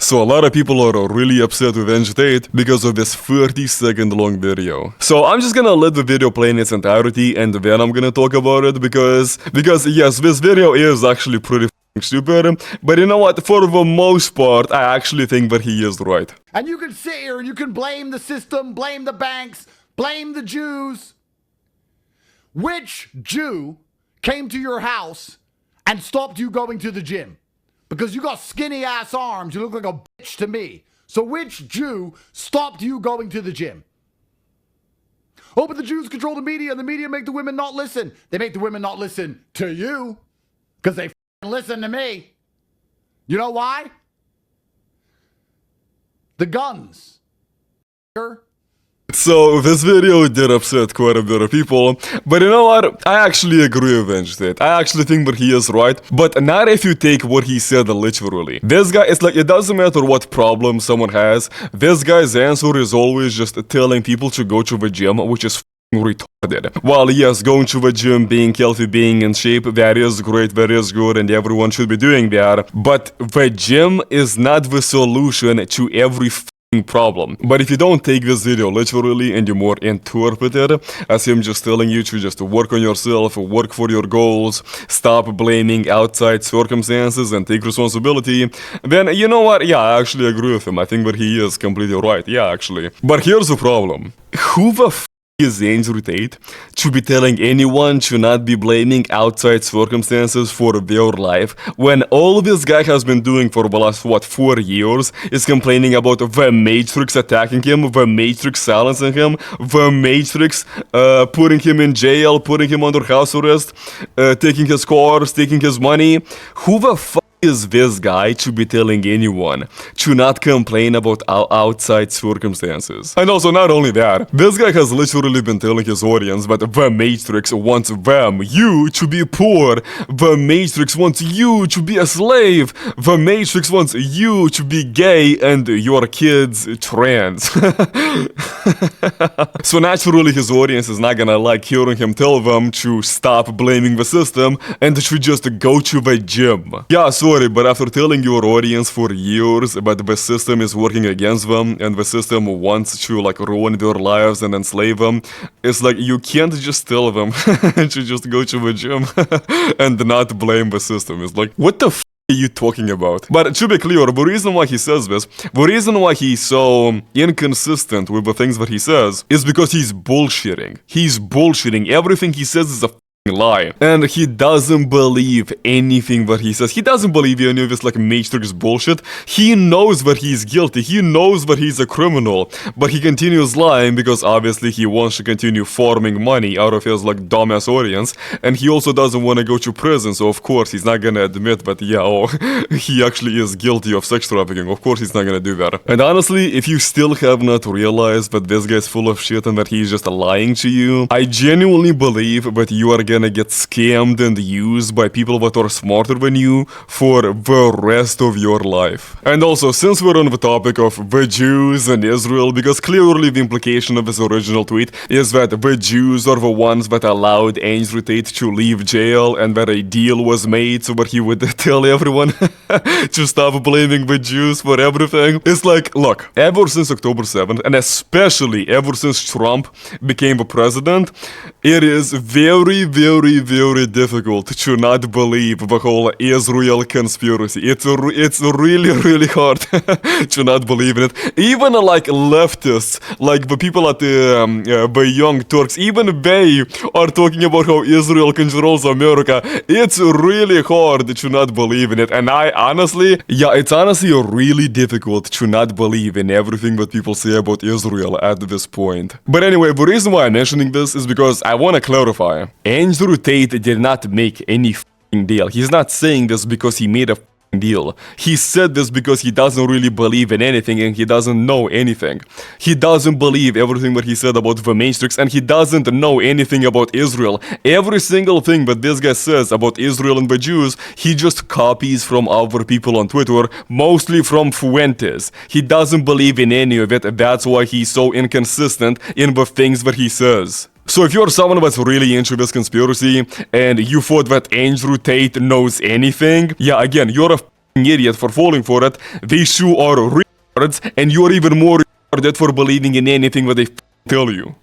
So a lot of people are really upset with Andrew Tate because of this 30-second long video. So I'm just gonna let the video play in its entirety and then I'm gonna talk about it because yes, this video is actually pretty stupid, but you know what, for the most part, I actually think that he is right. And you can sit here and you can blame the system, blame the banks, blame the Jews. Which Jew came to your house and stopped you going to the gym? Because you got skinny ass arms, you look like a bitch to me. So which Jew stopped you going to the gym? Oh, but the Jews control the media and the media make the women not listen. They make the women not listen to you because they listen to me. You know why? The guns. So this video did upset quite a bit of people, but you know what? I actually agree with Andrew Tate. I actually think that he is right, but not if you take what he said literally. This guy, it's like, it doesn't matter what problem someone has, this guy's answer is always just telling people to go to the gym, which is retarded. While yes, going to the gym, being healthy, being in shape, that is great, that is good, and everyone should be doing that, but the gym is not the solution to every problem. But if you don't take this video literally and you more interpret it as him just telling you to just work on yourself, work for your goals, stop blaming outside circumstances and take responsibility, then you know what, yeah, I actually agree with him. I think that he is completely right, yeah, actually. But here's the problem. Who the is Andrew Tate to be telling anyone to not be blaming outside circumstances for their life when all this guy has been doing for the last, 4 years is complaining about the Matrix attacking him, the Matrix silencing him, the Matrix putting him in jail, putting him under house arrest, taking his cars, taking his money. Who the fuck is this guy to be telling anyone to not complain about outside circumstances? And also, not only that, this guy has literally been telling his audience that the Matrix wants them, you, to be poor. The Matrix wants you to be a slave. The Matrix wants you to be gay and your kids trans. So naturally his audience is not gonna like hearing him tell them to stop blaming the system and to just go to the gym. Yeah, sorry, but after telling your audience for years that the system is working against them and the system wants to like ruin their lives and enslave them, it's like you can't just tell them to just go to the gym and not blame the system. It's like, what the f are you talking about? But to be clear, the reason why he says this, the reason why he's so inconsistent with the things that he says is because he's bullshitting. He's bullshitting. Everything he says is a lie, and he doesn't believe anything that he says. He doesn't believe any of this like Matrix bullshit. He knows that he's guilty, he knows that he's a criminal, but he continues lying because obviously he wants to continue farming money out of his like dumbass audience, and he also doesn't want to go to prison, so of course he's not gonna admit that, yeah, oh, he actually is guilty of sex trafficking. Of course he's not gonna do that. And honestly, if you still have not realized that this guy's full of shit and that he's just lying to you, I genuinely believe that you are gonna get scammed and used by people that are smarter than you for the rest of your life. And also, since we're on the topic of the Jews and Israel, because clearly the implication of his original tweet is that the Jews are the ones that allowed Andrew Tate to leave jail and that a deal was made so that he would tell everyone to stop blaming the Jews for everything. It's like, look, ever since October 7th, and especially ever since Trump became the president, it is very difficult to not believe the whole Israel conspiracy. It's really hard to not believe in it. Even like leftists, like the people at the Young Turks, even they are talking about how Israel controls America. It's really hard to not believe in it. And I honestly, yeah, it's honestly really difficult to not believe in everything that people say about Israel at this point. But anyway, the reason why I'm mentioning this is because I want to clarify. Andrew Tate did not make any f***ing deal. He's not saying this because he made a f***ing deal. He said this because he doesn't really believe in anything and he doesn't know anything. He doesn't believe everything that he said about the Matrix and he doesn't know anything about Israel. Every single thing that this guy says about Israel and the Jews, he just copies from other people on Twitter, mostly from Fuentes. He doesn't believe in any of it. That's why he's so inconsistent in the things that he says. So if you're someone that's really into this conspiracy and you thought that Andrew Tate knows anything, yeah, again, you're a idiot for falling for it. These two are retards, and you're even more retarded for believing in anything that they tell you.